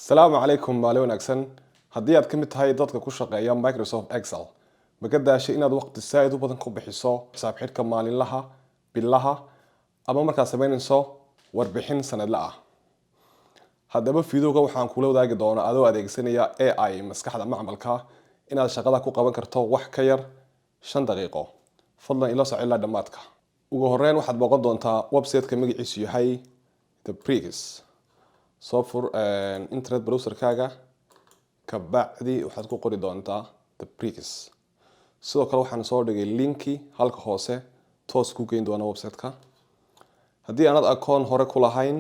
السلام عليكم maalin wanaagsan haddii aad ka mid tahay dadka ku shaqeeya Microsoft Excel ma ka daashay inaad waqti saa'id u badan ku bixiso xisaab xidhka maalinlaha billaha ama markaad samaynayso warbixin sanadle ah haddaba fiidowga waxaan kula wadaagi doonaa adoo adeegsanaya AI maskaxda macmalka inaad shaqada ku qaban karto wax ka yar 5 daqiiqo fadlan ila soco ilaa dhamaadka ugu horreyn waxaad booqan doontaa website-ka magaciisu yahay The Prix soo fur internet browser-kaaga kabacdi waxaad ku qori doontaa The Prix sidoo kale waxaan soo dhigay linki halka hoose toos ku geyn doona website-ka haddii aanad akoon hore ku lahayn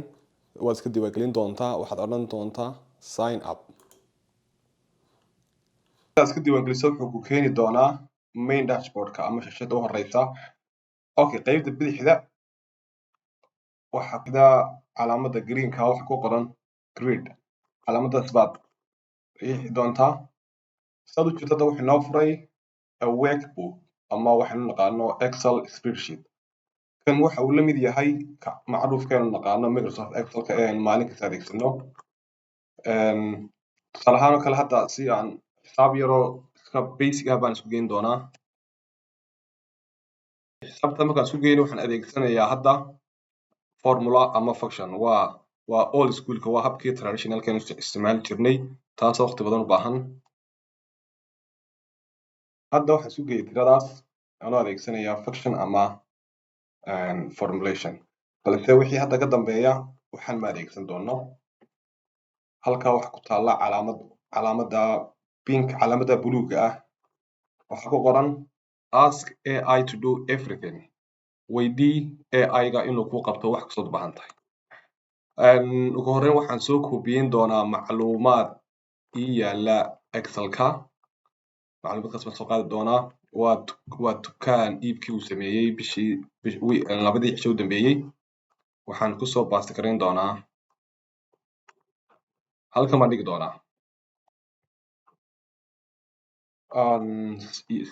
waad iska diiwaangelin doontaa waxaad odhan doontaa sign up aad iska diiwaangeliso wuxuu ku keeni doonaa main dashboard-ka ama shashada u horeysa okay qaybta bidixda waxaa kida calaamada green-ka wax ku qoran grid calaamadaas baad riixi doontaa saad u jeedada wuxuu noo furay a workbook ama waxaanu naqaano Excel spreadsheet kan waxa uu la mid yahay macruufkeenu naqaano Microsoft Excel-ka ee maalin kasta adeegsano tusaale ahaan kale hadda si aan xisaab yaro iska basic ah baan isku geyn doonaa xisaabta markaan isku geyno waxaan adeegsanayaa hadda formula ama function waa old school-ka waa habkii traditional-kan isticmaali jirnay taas waqti badan u baahan hadda waxaan isku geeyay tiradaas anoo adeegsanaya function ama formulation balse wixii hadda ka dambeeya waxaan ma adeegsan doono halka waxa ku taala calaamada pink calaamada buluuga ah waxa ku qoran ask AI to do everything weydii AI-ga inuu ku qabto wax kastoo u baahan tahay ugu horreyn waxaan soo koobiyeyn doonaa macluumaad ii yaala Excel-ka macluumaadkaas baan soo qaadi doonaa waa dukaan iibkii uu sameeyey bishii labadii cisho u dambeeyey waxaan ku soo baasti gareyn doonaa halkan baan dhigi doonaa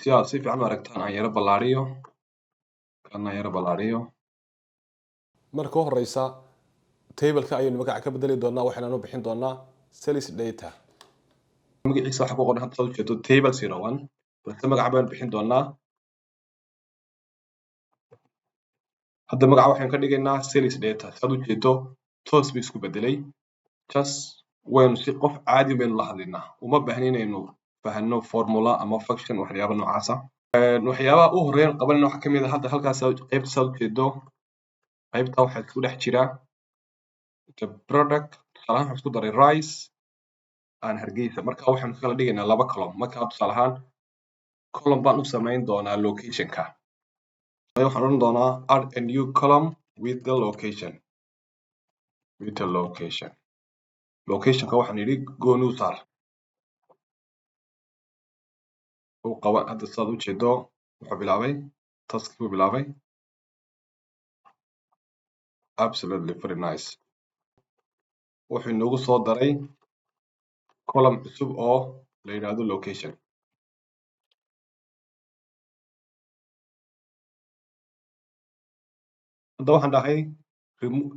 si aad si fiican u aragtaan aan yara ballaariyo kana yara ballaariyo marka u horeysa table-ka ayaynu magaca ka bedeli doonaa waxaanu bixin doonaa sales data magaciisa waxa ku qoran hadda soo jeedo table 01 balse magaca baan bixin doonaa hadda magaca waxaan ka dhigaynaa sales data saad u jeedo toos bay isku bedelay just waynu si qof caadi baynu la hadlaynaa uma baahnin inaynu fahanno formula ama function waxyaabo noocaas ah waxyaabaha u horreyn qabanayna waxa kamid ah hadda halkaas qaybta saad u jeedo qaybta waxaa isku dhex jira the product tusaale ahaan waxaan isku daray rice aan hargeysa marka waxaan kala dhigaynaa laba column marka tusaale ahaan column baan u samayn doonaa location-ka waxaan odhan doonaa add a new column with the location location-ka waxaan yidhi gooni u saar uu qaba hadda saad u jeedo wuxuu bilaabay taskii buu bilaabay absolutely very nice wuxuu inoogu soo daray column cusub oo la yidhaahdo location hadda waxaan dhahay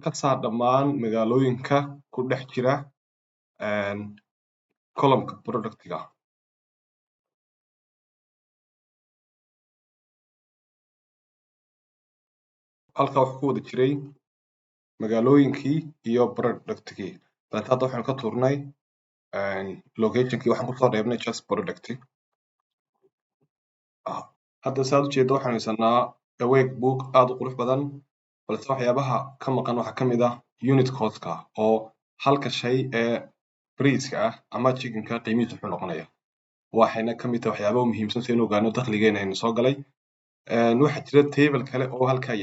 ka saar dhammaan magaalooyinka ku dhex jira column-ka product-ga halka wax ku wada jiray magaalooyinkii iyo product-kii balse hadda waxaan ka tuurnay location-kii waxaan kusoo reebnay just product hadda saad u jeedo waxaan haysanaa a workbook aad u qurux badan balse waxyaabaha ka maqan waxaa kamid ah unit cost-ka oo halka shay ee price-ka ah ama chicken-ka qiimihiisa wuxuu noqonaya waxayna kamid tahay waxyaabaha muhiimsan si aynu ogaano dakhligeena aynu soo galay waxaa jira table kale oo halkaa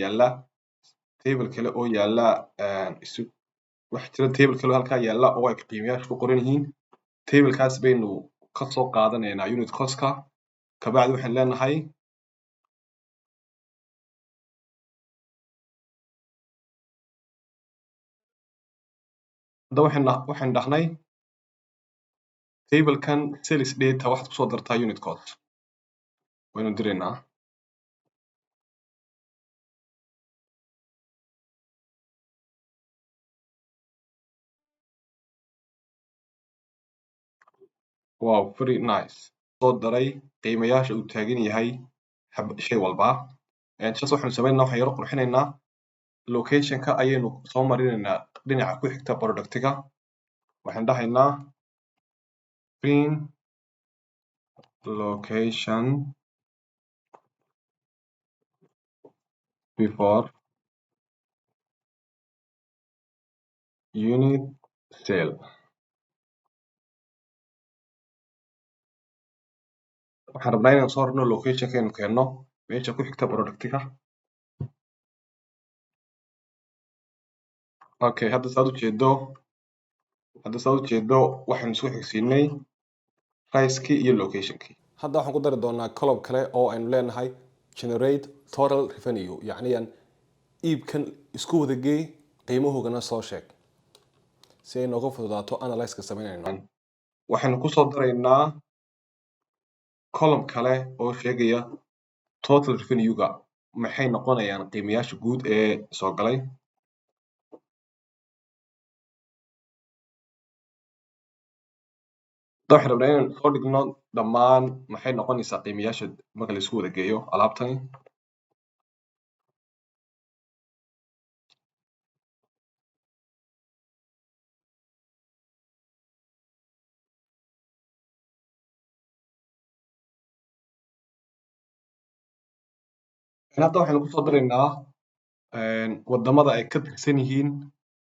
yaala oo ay qiimayaashu ku qoran yihiin table-kaas baynu ka soo qaadanaynaa unit cost-ka kabacdi waxaan leenahay hadda waxaan dhahnay table-kan sales data waxaad kusoo dartaa unit cost waynu diraynaa Wow, very nice. soo daray qiimayaasha uu taagan yahay shay walba. Just waxaanu samaynaynaa waxaan yaro qurxinaynaa locationka ayaynu soo marinaynaa dhinaca ku xigta productiga. Waxaan dhahaynaa print location before unit sale. waxaan rabnaa inaan soo rarno locationka aynu keenno meesha ku xigta productiga. Okay, hadda saad ujeedo waxaan isku xigsiinay pricekii iyo locationkii. Hadda waxaan ku dari doonaa column kale oo aynu leenahay generate total revenue, yacni iibkan isku wada geey qiimahoogana soo sheeg si ay nooga fududaato analyse-ka samaynayno. waxaanu kusoo daraynaa column kale oo sheegaya total revenue-ga maxay noqonayaan qiimayaasha guud ee soo galay. waxaan rabnaa inaan soo dhigno dhammaan maxay noqonaysaa qiimayaasha marka la isku wada geeyo alaabtani. hadda waxaynu kusoo daraynaa wadamada ay ka tirsan yihiin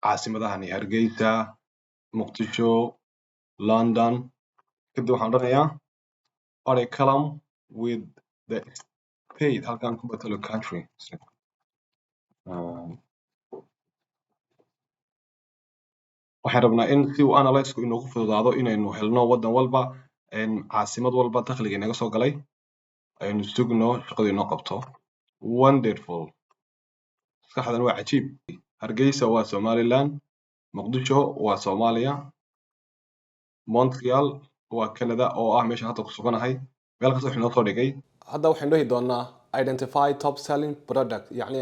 caasimadahani Hargeysa, Muqdisho, London. kadib waxaan odhanayaa add a column with the state halkan ku bedelo country. waxaan rabnaa in si uu analyse-ku inoogu fududaado inaynu helno wadan walba caasimad walba dakhliga inaga soo galay aynu sugno shaqada inoo qabto. Wonderful. saxdan waa cajiib. Hargeysa waa Somaliland, Muqdisho waa Soomaaliya, Montreal waa Canada oo ah meesha hadda ku suganahay. meel kasta wuxuu inoo soo dhigay. hadda waxaynu dhihi doonaa identify top selling product, yacni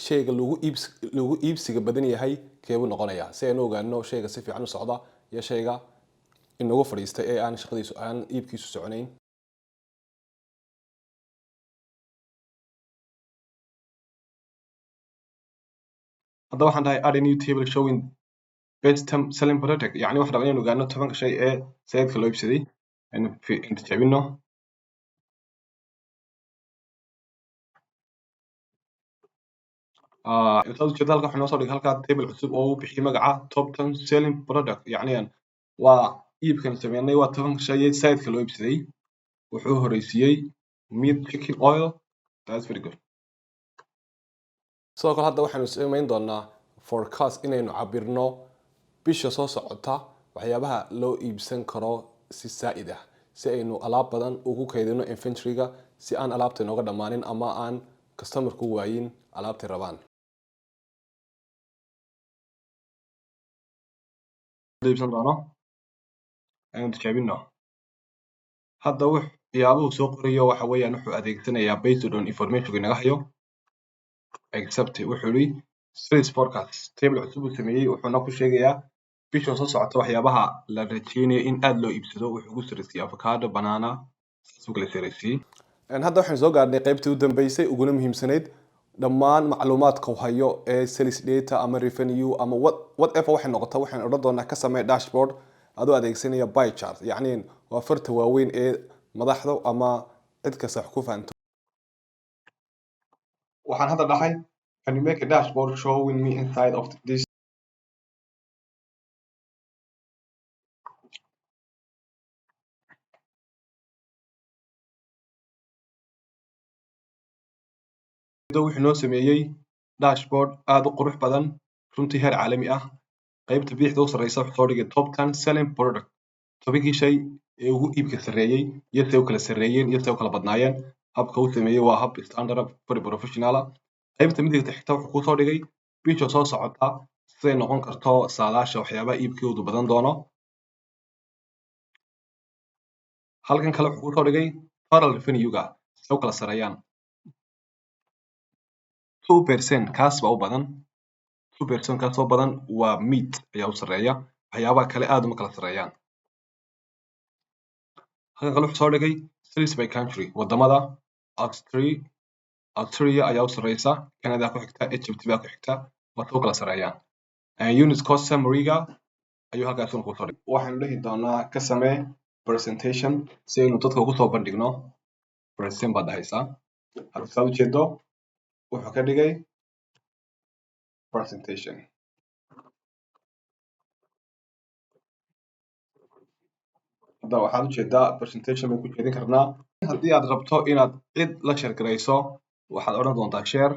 shayga lagu iibsiga badan yahay keebuu noqonayaa si aynu ogaano shayga si fiican u socda iyo shayga inagu fadhiistay ee aan shaqadiisu aan iibkiisu soconayn. hadda waxaan dhahay add a new table showing best selling product, yacni waxaan rabaa inaynu ogaano 10 shay ee sayidka loo iibsaday aynu tijaabino. intaad ujeeda halka waxaa inoo soo dhigay halkaa table cusub oo uu bixiyay magaca top 10 selling product, yacni waa iibkan sameynay waa 10 shay ee sayidka loo iibsaday. wuxuu horeysiiyey meat, chicken, oil. That's very good. sidoo kale hadda waxaanu samayn doonaa forecast inaynu cabirno bisha soo socota waxyaabaha loo iibsan karo si saa'id ah si aynu alaab badan ugu kaydino inventory-ga si aan alaabta inooga dhammaanin ama aan customer-ku waayin alaabtay rabaan. iibsan doono aynu tijaabino. hadda waxyaabuhu soo qorayo waxa weeyaan wuxuu adeegsanayaa based on information inaga hayo. except wuxuu yidhi sales forecast table cusub uu sameeyey wuxuuna ku sheegayaa bisha soo socota waxyaabaha la rajeynayo in aad loo iibsado. wuxuu ugu sarreysiyey avocado, banana, saas uu kala sarreysiyey. hadda waxaan soo gaarnay qaybtii u dambeysay uguna muhiimsanayd dhammaan macluumaadka uu hayo ee sales data ama revenue ama whatever waxay noqoto waxaan odhan doonaa ka samee dashboard adoo adeegsanaya pie chart, yacni waa farta waaweyn ee madaxda ama cid kasta wax ku fahanto. waxaan hadda dhahay can you make a dashboard showing me inside of this. wuxuu noo sameeyey dashboard aad u qurux badan runtii heer caalami ah. qaybta bidixda u sarreysa wuxuu soo dhigay top 10 selling product, 10 shay ee ugu iibka sarreeyey iyo say u kala sarreeyeen iyo say u kala badnaayeen. habka uu sameeyey waa hab standard ah, very professional ah. qaybta midigta xigta wuxuu ku soo dhigay bisha soo socota siday noqon karto saadaasha waxyaabaha iibkoodu badan doono. halkan kale wuxuu ku soo dhigay total revenue-ga say u kala sarreeyaan. 2% kaas baa u badan. 2% kaas oo badan waa meat ayaa u sarreeya. waxyaabaha kale aad uma kala sarreeyaan. halkan kale wuxuu soo dhigay cities by country wadamada Australia ayaa u sareysa, Canada ku xigta, Egypt baa ku xigta, marka u kala sareeyaan. Unit cost summary-ga ayuu halkaas ku soo dhigay. Waxaanu dhihi doonaa ka samee presentation si aynu dadka ugu soo bandhigno. Present baad dhahaysaa. Halka saad ujeedo wuxuu ka dhigay presentation. hadda waxaad ujeedaa presentation bay ku jeedin karnaa. Haddii aad rabto inaad cid la share garayso waxaad odhan doontaa share,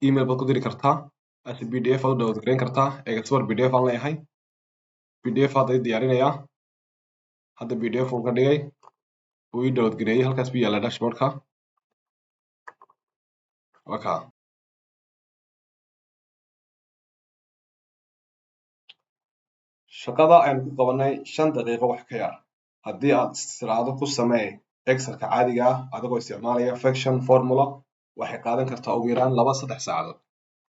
email baad ku diri kartaa, as PDF aad u download gareyn kartaa. Export PDF aan leeyahay, PDF hadda diyaarinaya. hadda PDF uu ka dhigay, uu ii download gareeyay, halkaas buu yaala dashboardka. Waka shaqada aynu ku qabanay 5 daqiiqo wax ka yar. haddii aad istiraado ku samee Excelka caadiga ah adigoo isticmaalaya function formula waxay qaadan kartaa ugu yaraan 2-3 saacadood.